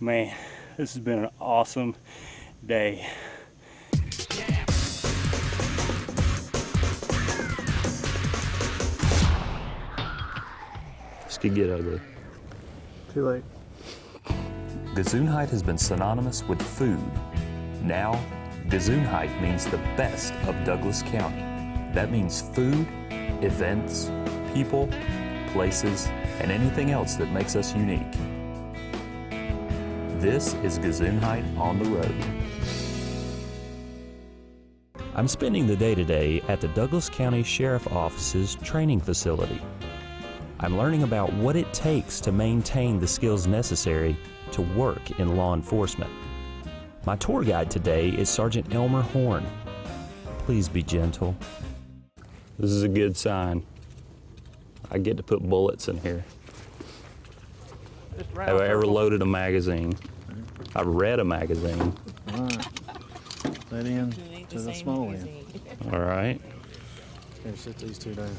Man, this has been an awesome day. This could get ugly. Too late. Gesundheit has been synonymous with food. Now, Gesundheit means the best of Douglas County. That means food, events, people, places, and anything else that makes us unique. This is Gesundheit on the road. I'm spending the day today at the Douglas County Sheriff Office's training facility. I'm learning about what it takes to maintain the skills necessary to work in law enforcement. My tour guide today is Sergeant Elmer Horn. Please be gentle. This is a good sign. I get to put bullets in here. Have I ever loaded a magazine? I've read a magazine. All right. That in to the small end. All right. Here, sit these two down.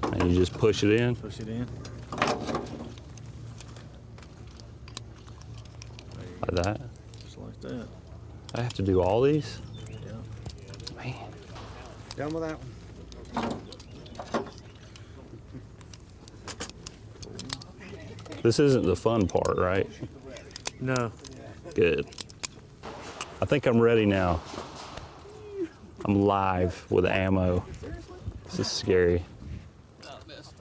And you just push it in. Push it in. Like that. Just like that. I have to do all these? Yeah. Man. Down with that one. This isn't the fun part, right? No. Good. I think I'm ready now. I'm live with ammo. This is scary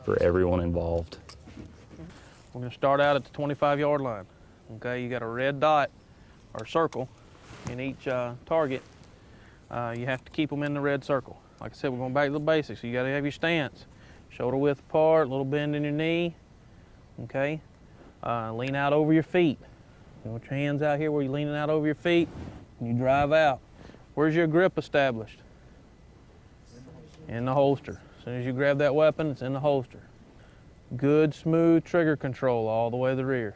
for everyone involved. We're going to start out at the 25-yard line. Okay, you got a red dot or circle in each target. You have to keep them in the red circle. Like I said, we're going back to the basics. You got to have your stance. Shoulder width apart, a little bend in your knee. Okay, lean out over your feet. You want your hands out here where you're leaning out over your feet and you drive out. Where's your grip established? In the holster. As soon as you grab that weapon, it's in the holster. Good, smooth trigger control all the way to the rear.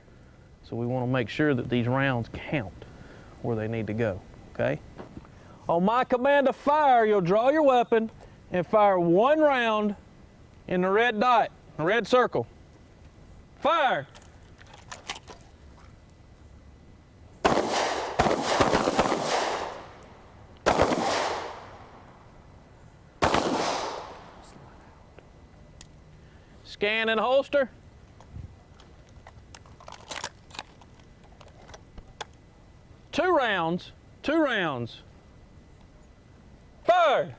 So we want to make sure that these rounds count where they need to go, okay? On my command to fire, you'll draw your weapon and fire one round in the red dot, the red circle. Fire! Scan and holster. Two rounds. Fire!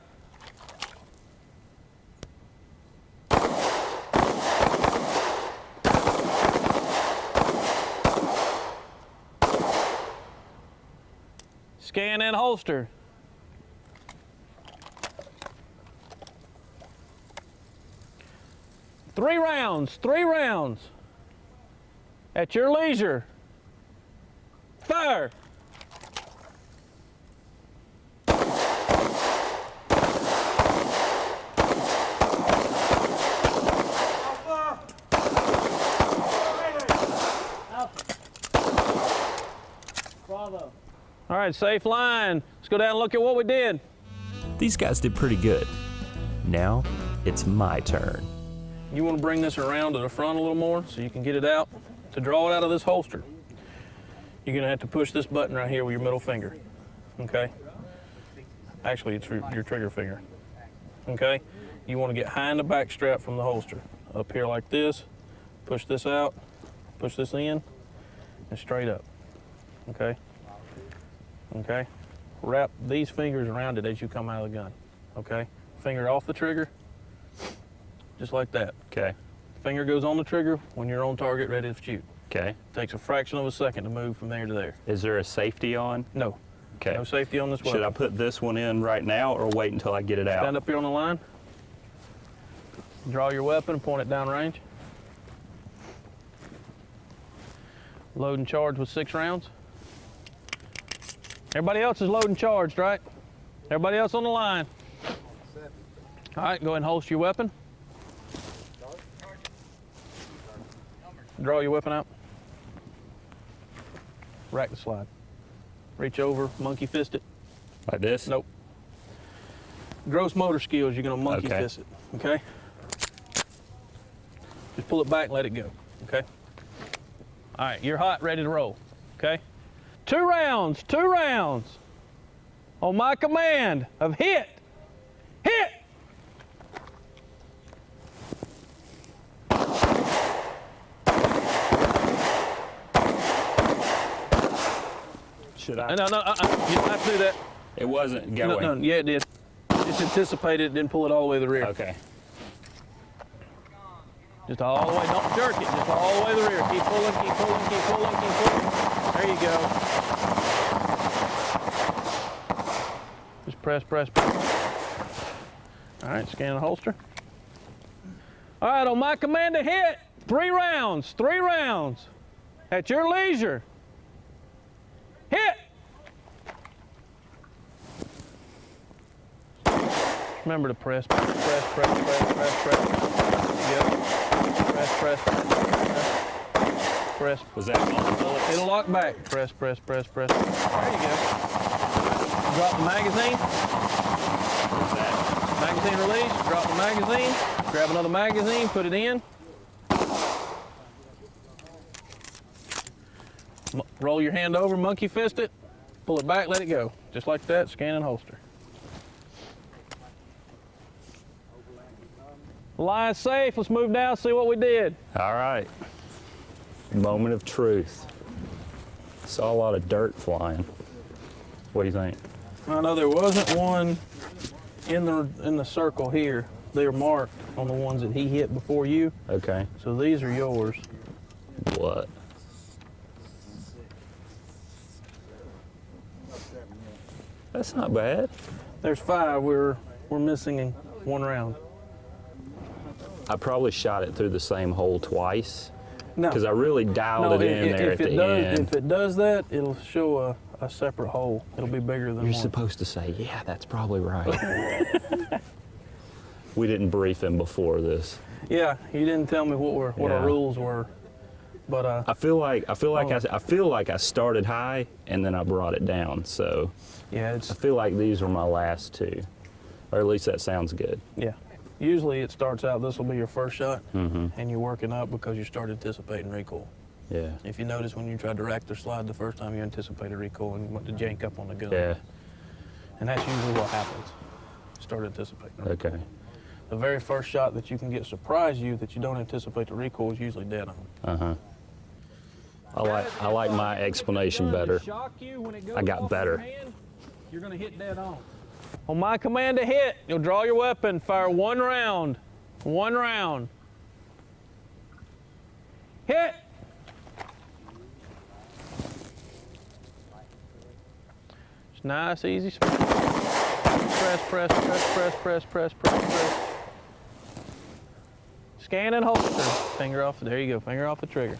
Scan and holster. Three rounds. At your leisure. Fire! Bravo. All right, safe line. Let's go down and look at what we did. These guys did pretty good. Now, it's my turn. You want to bring this around to the front a little more so you can get it out. To draw it out of this holster, you're going to have to push this button right here with your middle finger, okay? Actually, it's your trigger finger, okay? You want to get high in the back strap from the holster. Up here like this, push this out, push this in, and straight up, okay? Okay? Wrap these fingers around it as you come out of the gun, okay? Finger off the trigger, just like that. Okay. Finger goes on the trigger when you're on target, ready to shoot. Okay. Takes a fraction of a second to move from there to there. Is there a safety on? No. Okay. No safety on this weapon. Should I put this one in right now or wait until I get it out? Stand up here on the line. Draw your weapon and point it down range. Load and charge with 6 rounds. Everybody else is loaded and charged, right? Everybody else on the line. All right, go ahead and holster your weapon. Draw your weapon out. Rack the slide. Reach over, monkey fist it. Like this? Nope. Gross motor skills, you're gonna monkey fist it, okay? Just pull it back and let it go, okay? All right, you're hot, ready to roll, okay? 2 rounds, 2 rounds. On my command of hit, hit! Should I? No, you don't have to do that. It wasn't going. No, yeah, it did. Just anticipate it, then pull it all the way to the rear. Okay. Just all the way, don't jerk it, just all the way to the rear. Keep pulling, keep pulling, keep pulling, keep pulling. There you go. Just press, press, press. All right, scan the holster. All right, on my command to hit, 3 rounds, 3 rounds. At your leisure. Hit! Remember to press, press, press, press, press, press, press. There you go. Press, press, press, press. Was that on the bullets? It'll lock back. Press, press, press, press. There you go. Drop the magazine. What's that? Magazine release. Drop the magazine. Grab another magazine. Put it in. Roll your hand over. Monkey fist it. Pull it back. Let it go. Just like that. Scan and holster. Line safe. Let's move down. See what we did. All right. Moment of truth. Saw a lot of dirt flying. What do you think? I know there wasn't one in the circle here. They're marked on the ones that he hit before you. Okay. So these are yours. What? That's not bad. There's 5. We're missing in 1 round. I probably shot it through the same hole twice No. because I really dialed it in there at the end. If it does that, it'll show a separate hole. It'll be bigger than You're one. supposed to say, yeah, that's probably right. We didn't brief him before this. Yeah, you didn't tell me what Yeah. our rules were, but I feel like I started high and then I brought it down. So yeah, I it's feel like these were my last 2, or at least that sounds good. yeah. Usually it starts out. This will be your first shot, Mm-hmm. and you're working up because you start anticipating recoil. Yeah. If you notice when you tried to rack the slide the first time, you anticipated recoil and went to jank up on the gun. Yeah. And that's usually what happens. Start anticipating recoil. Okay. The very first shot that you can get surprise you that you don't anticipate the recoil is usually dead on. Uh-huh. I like my explanation better. I got better. You're going to hit dead on. On my command to hit, you'll draw your weapon, fire 1 round. 1 round. Hit! It's nice, easy. Press, press, press, press, press, press, press, press. Scan and holster. Finger off, there you go, finger off the trigger.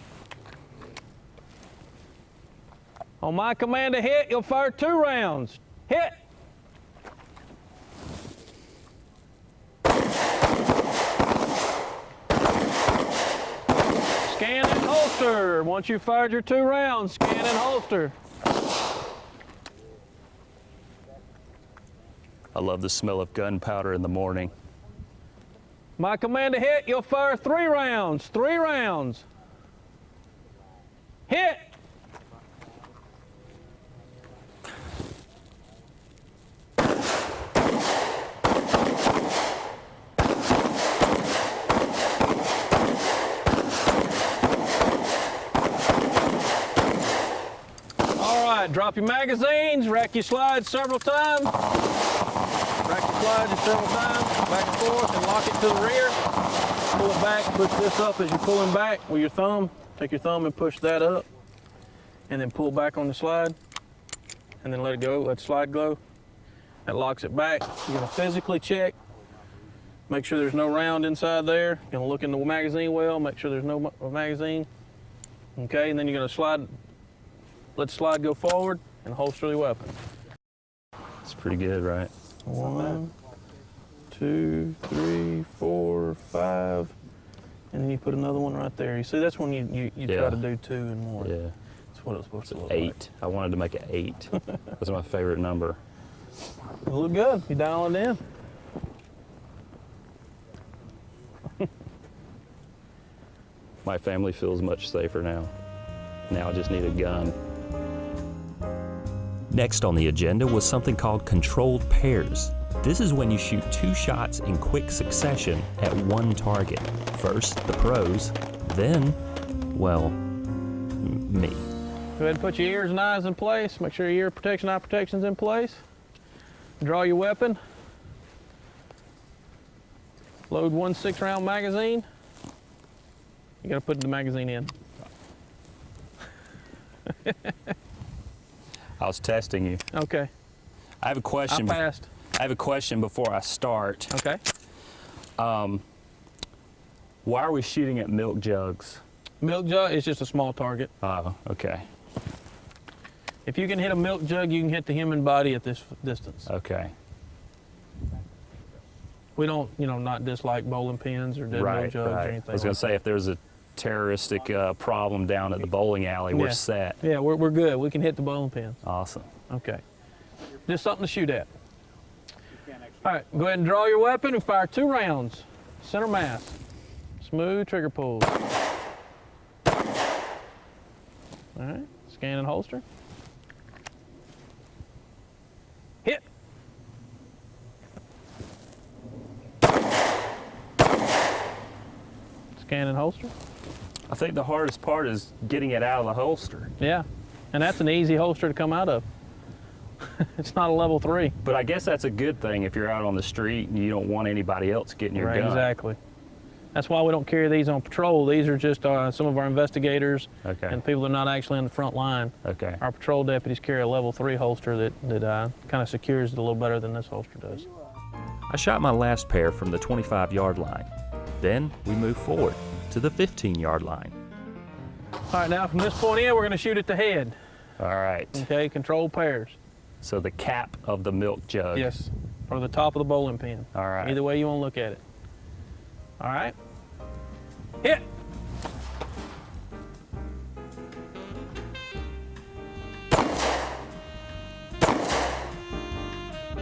On my command to hit, you'll fire 2 rounds. Hit! Scan and holster. Once you've fired your 2 rounds, scan and holster. I love the smell of gunpowder in the morning. My command to hit, you'll fire 3 rounds. 3 rounds. Hit! Drop your magazines, rack your slides several times. Rack your slides several times, back and forth, and lock it to the rear. Pull it back, push this up as you're pulling back with your thumb. Take your thumb and push that up, and then pull back on the slide, and then let it go, let the slide go. That locks it back. You're gonna physically check, make sure there's no round inside there. You're gonna look in the magazine well, make sure there's no magazine. Okay, and then you're gonna let the slide go forward and holster the weapon. It's pretty good, right? 1, 2, 3, 4, 5, and then you put another one right there. You see, that's when you try to do 2 and more. Yeah. That's what it's supposed to look 8. I wanted to make it 8. That's my favorite number. like. It look good. You dial it in. My family feels much safer now. Now I just need a gun. Next on the agenda was something called controlled pairs. This is when you shoot 2 shots in quick succession at one target. First, the pros, then, well, me. Go ahead and put your ears and eyes in place. Make sure your ear protection, eye protection's in place. Draw your weapon. Load 1 6-round magazine. You gotta put the magazine in. I was testing you. Okay, I have a I question. passed. I have a question before I start. Okay. Why are we shooting at milk jugs? Milk jug is just a small target. Oh, okay. If you can hit a milk jug, you can hit the human body at this distance. Okay. We don't, not dislike bowling pins or dead milk jugs or anything. I was going to say, if there's a terroristic problem down at the bowling alley, we're Yeah. set. Yeah, we're good. We can hit the bowling pins. Awesome. Okay. Just something to shoot at. All right, go ahead and draw your weapon and fire 2 rounds. Center mass. Smooth trigger pull. All right, scan and holster. Hit. Scan and holster. I think the hardest part is getting it out of the holster. Yeah, and that's an easy holster to come out of. It's not a level 3. But I guess that's a good thing if you're out on the street and you don't want anybody else getting your Right, gun. exactly. That's why we don't carry these on patrol. These are just some of our investigators Okay. and people that are not actually on the front line. Okay. Our patrol deputies carry a level 3 holster that kind of secures it a little better than this holster does. I shot my last pair from the 25-yard line. Then we move forward to the 15-yard line. All right, now from this point in, we're going to shoot at the head. All right. Okay, controlled pairs. So the cap of the milk jug. Yes, or the top of the bowling pin. All right. Either way you want to look at it. All right. Hit.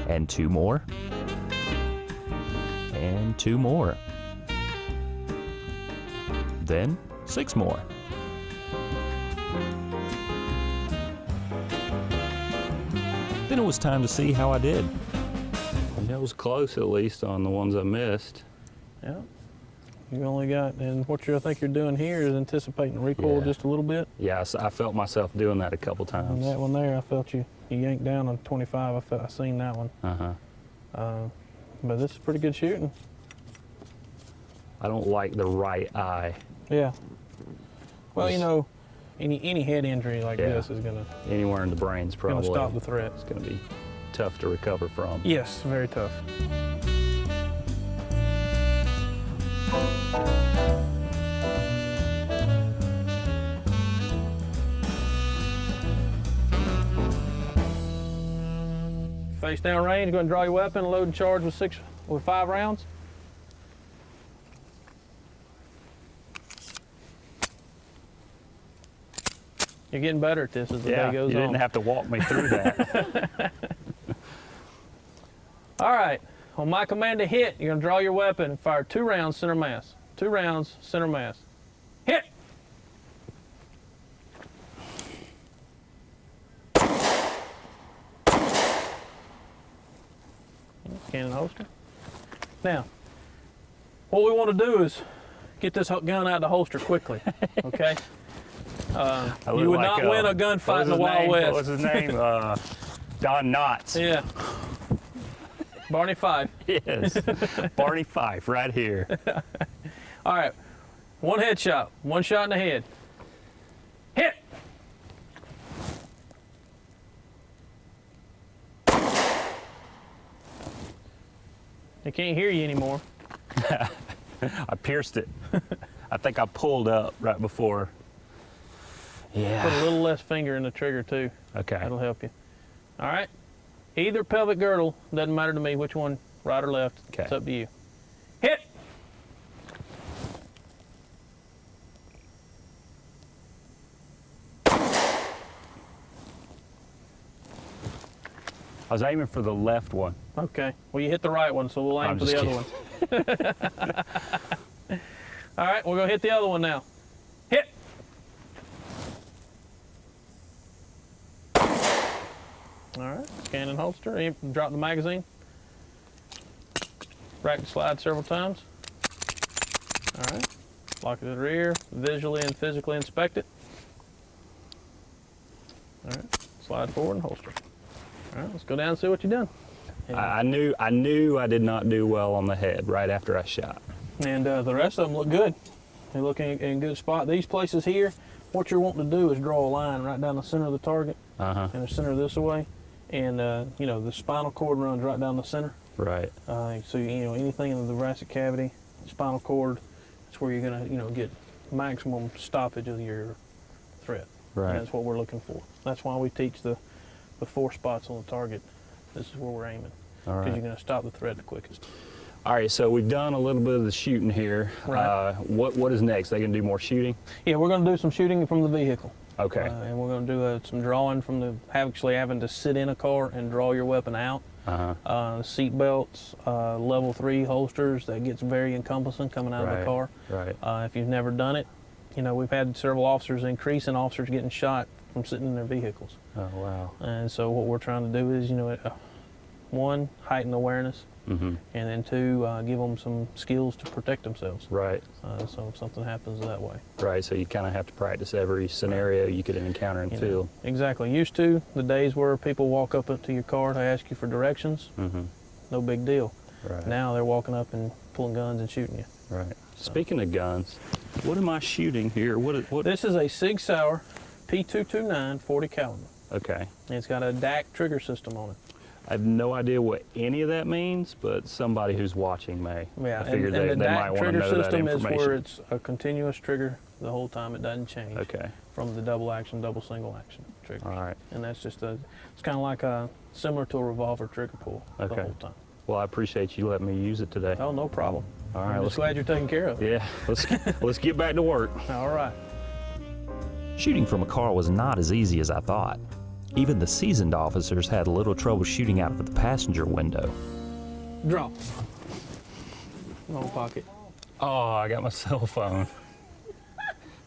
And 2 more. And 2 more. Then 6 more. Then it was time to see how I did. That was close, at least, on the ones I missed. Yeah. You only got, and what I think you're doing here is anticipating the recoil Yeah. just a little bit. Yeah, I felt myself doing that a couple And times. that one there, I felt you yanked down on 25. I seen that one. Uh-huh. But this is pretty good shooting. I don't like the right eye. Yeah. Well, Just- any head injury like Yeah. this is gonna Anywhere in the brain's probably. stop the threat. It's going to be tough to recover from. Yes, very tough. Face down range, go ahead and draw your weapon, load and charge with 5 rounds. You're getting better at this as the Yeah, day goes you on. didn't have to walk me through that. All right, on my command to hit, you're gonna draw your weapon and fire 2 rounds center mass. 2 rounds center mass. Hit! Cannon holster. Now, what we want to do is get this gun out of the holster quickly, okay? I You look would like, not win a gunfight in the Wild West. What was his name? Don Knotts. Yeah. Barney Fife. Yes. Barney Fife, right here. All right, 1 headshot, 1 shot in the head. Hit! They can't hear you anymore. I pierced it. I think I pulled up right before. Put a Yeah. little less finger in the trigger too. Okay. That'll help you. All right. Either pelvic girdle, doesn't matter to me which one, right or left. Okay. It's up to you. Hit! I was aiming for the left one. Okay. Well, you hit the right one, so we'll aim I'm for the just other one. All right, we're gonna hit the other one now. Hit! All right, scan and holster. Drop the magazine. Rack the slide several times. All right, lock it to the rear. Visually and physically inspect it. All right, slide forward and holster. All right, let's go down and see what you've done. I knew I did not do well on the head right after I shot. And the rest of them look good. They look in good spot. These places here, what you're wanting to do is draw a line right down the center of the target, and the center this way, and you know, the spinal cord runs right down the center. Right. So you know, anything in the thoracic cavity, spinal cord, that's where you're gonna, you know, get maximum stoppage of your threat. Right. And that's what we're looking for. That's why we teach the 4 spots on the target. This is where we're aiming, All right. because you're gonna stop the threat the quickest. All right, so we've done a little bit of the shooting here. Right. What is next? They gonna do more shooting? Yeah, we're gonna do some shooting from the vehicle. Okay. And we're going to do some drawing from actually having to sit in a car and draw your weapon out. Seat belts, level 3 holsters, that gets very encompassing coming out of the car. Right. If you've never done it, you know, we've had several officers getting shot from sitting in their vehicles. Oh, wow. And so what we're trying to do is, you know, 1, heighten awareness, and then 2, give them some skills to protect themselves. Right. So if something happens that way. Right, so you kind of have to practice every scenario you could encounter in the field. Exactly. Used to, the days where people walk up to your car to ask you for directions, no big deal. Right. Now they're walking up and pulling guns and shooting you. Right. Speaking of guns, what am I shooting here? What? This is a Sig Sauer P229 40 caliber. Okay. And it's got a DAC trigger system on it. I have no idea what any of that means, but somebody who's watching may. Yeah, I figured and they the might DAC want to trigger know that system is information. where it's a continuous trigger the whole time. It doesn't change. Okay. From the double action, double single action triggers. All right. And that's just it's kind of like similar to a revolver trigger pull the whole time. Well, I appreciate you letting me use it today. Oh, no problem. All right. I'm just glad you're taking care of it. Yeah. Let's get back to work. All right. Shooting from a car was not as easy as I thought. Even the seasoned officers had a little trouble shooting out of the passenger window. Draw. Long pocket. Oh, I got my cell phone.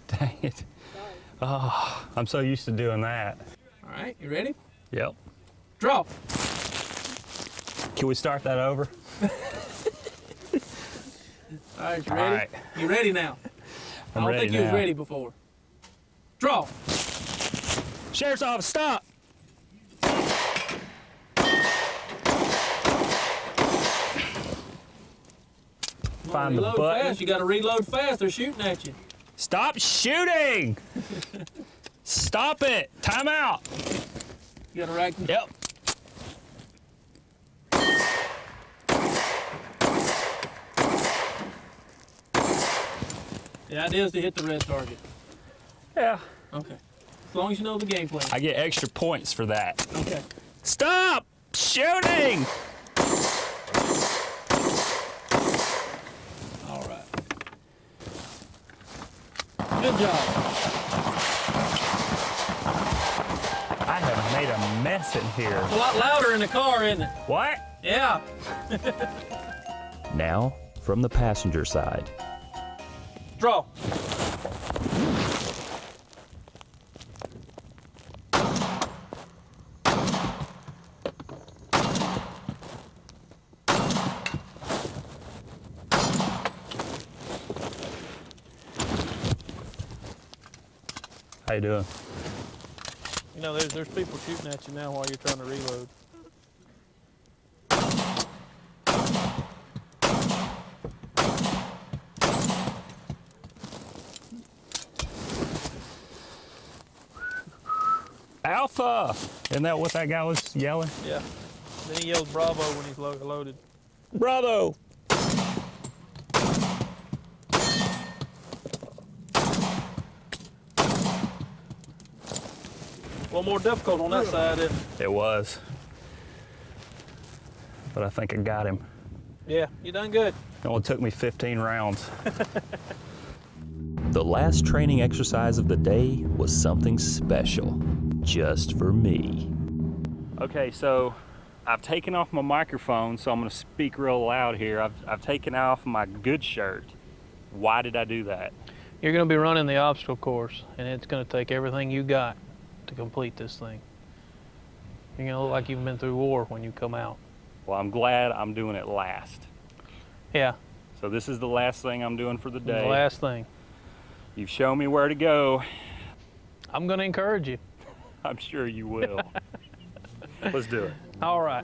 Dang it. Oh, I'm so used to doing that. All right, you ready? Yep. Draw. Can we start that over? All right, you ready? All right. You ready now? I don't ready think you was now. ready before. Draw. Sheriff's office, stop! Find the Reload button. fast. You got to reload fast. They're shooting at you. Stop shooting! Stop it! Time out! You got to rack. Yep. The idea is to hit the red target. Yeah. Okay. As long as you know the game plan. I get extra points for that. Okay. Stop shooting! All right. Good job. I have made a mess in here. It's a lot louder in the car, isn't it? What? Yeah. Now, from the passenger side. Draw. How you doing? You know, there's people shooting at you now while you're trying to reload. Alpha! Isn't that what that guy was yelling? Yeah. Then he yells bravo when he's loaded. Bravo! A little more difficult on that side, isn't it? It was. But I think I got him. Yeah, you done good. It only took me 15 rounds. The last training exercise of the day was something special, just for me. Okay, so I've taken off my microphone, so I'm gonna speak real loud here. I've taken off my good shirt. Why did I do that? You're going to be running the obstacle course, and it's going to take everything you got to complete this thing. You're gonna look like you've been through war when you come out. Well, I'm glad I'm doing it last. Yeah, So this is the last thing I'm doing for the day. the last thing. You've shown me where to go. I'm gonna encourage you. I'm sure you will. Let's do it. All right.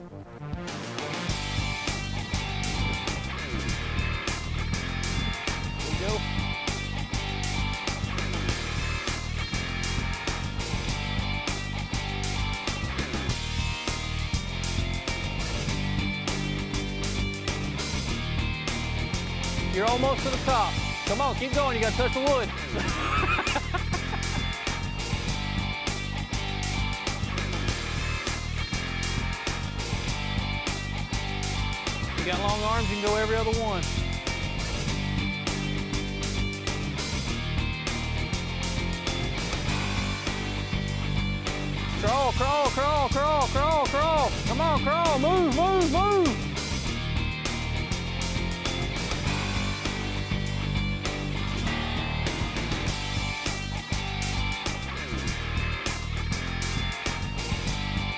Here we go. You're almost to the top. Come on, keep going. You gotta touch the wood. You got long arms, you can go every other one. Crawl, crawl, crawl, crawl, crawl, crawl. Come on, crawl. Move, move, move.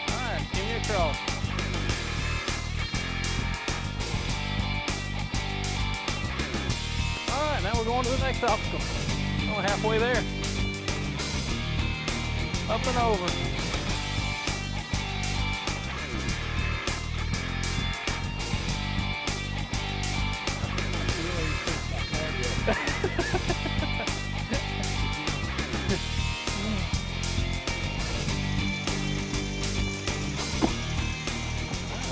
All right, give me a crawl. All right, now we're going to the next obstacle. Only halfway there. Up and over.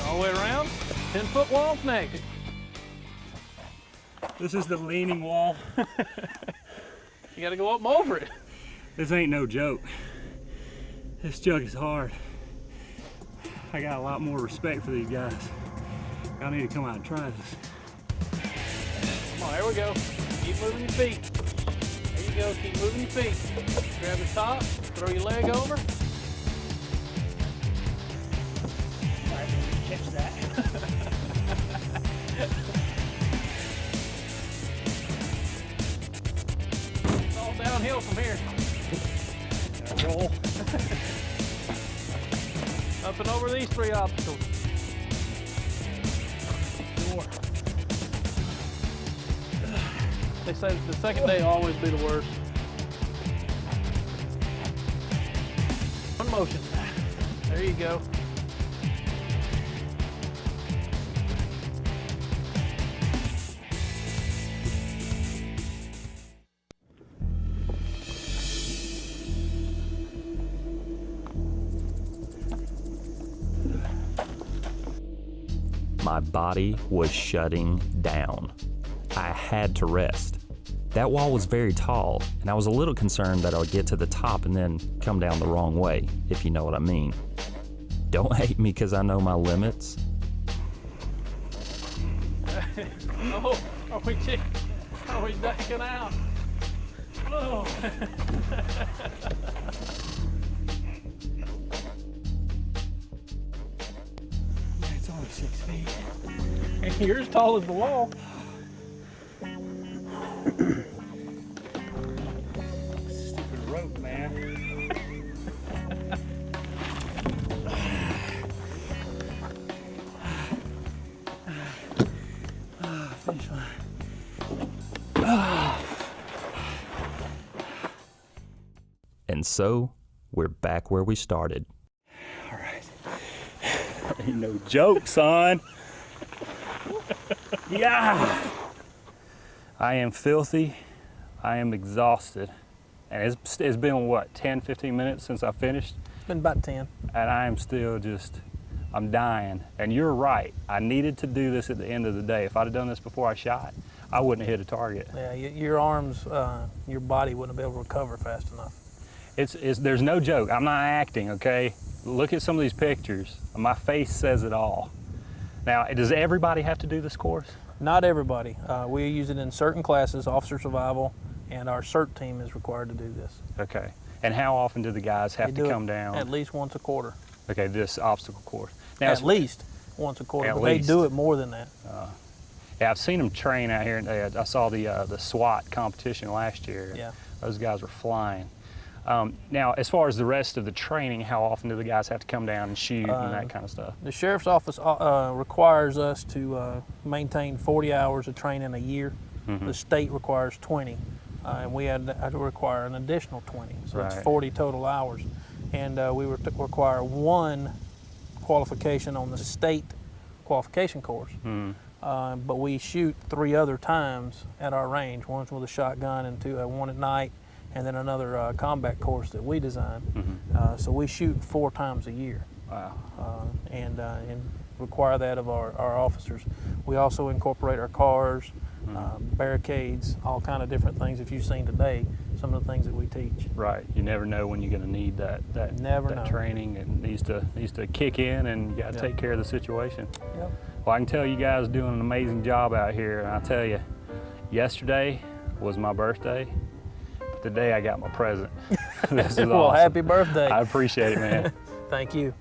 All the way around. 10-foot wall's next. This is the leaning wall. You gotta go up and over it. This ain't no joke. This jug is hard. I got a lot more respect for these guys. Y'all need to come out and try this. Come on, there we go. Keep moving your feet. There you go, keep moving your feet. Grab the top, throw your leg over. Sorry, I didn't catch that. It's all downhill from here. Roll. Up and over these 3 obstacles. Four. They say the second day will always be the worst. One motion. There you go. My body was shutting down. I had to rest. That wall was very tall, and I was a little concerned that I would get to the top and then come down the wrong way, if you know what I mean. Don't hate me because I know my limits. Oh, are we ducking out? Oh. It's only 6 feet. You're as tall as the wall. Stupid rope, man. Finish line. And so, we're back where we started. All right. Ain't no joke, son. Yeah. I am filthy. I am exhausted. And it's been, what, 10, 15 minutes since I finished? It's been about 10. And I am still I'm dying. And you're right. I needed to do this at the end of the day. If I'd have done this before I shot, I wouldn't have hit a target. Yeah, your arms, your body wouldn't be able to recover fast enough. There's no joke. I'm not acting, okay? Look at some of these pictures. My face says it all. Now, does everybody have to do this course? Not everybody. We use it in certain classes, officer survival, and our CERT team is required to do this. Okay. And how often do the guys have They to do come it down? At least once a quarter. Okay, this obstacle course. Now, At least once a quarter, At but least. they do it more than that. Yeah, I've seen them train out here. I saw the SWAT competition last year. Yeah. Those guys were flying. Now, as far as the rest of the training, how often do the guys have to come down and shoot and that kind of stuff? The sheriff's office requires us to maintain 40 hours of training a year. The state requires 20, and we had to require an additional 20, so it's 40 total hours. And we were to require 1 qualification on the state qualification course. But we shoot 3 other times at our range, once with a shotgun and one at night, and then another combat course that we design. So we shoot 4 times a year. Wow. And require that of our officers. We also incorporate our cars, barricades, all kind of different things. If you've seen today, some of the things that we teach. Right. You never know when you're going to need that training. It needs to kick in, and you got to take care of the situation. Yep. Well, I can tell you guys are doing an amazing job out here, and I tell you, yesterday was my birthday. Today I got my present. This is well, awesome. Happy birthday. I appreciate it, man. Thank you.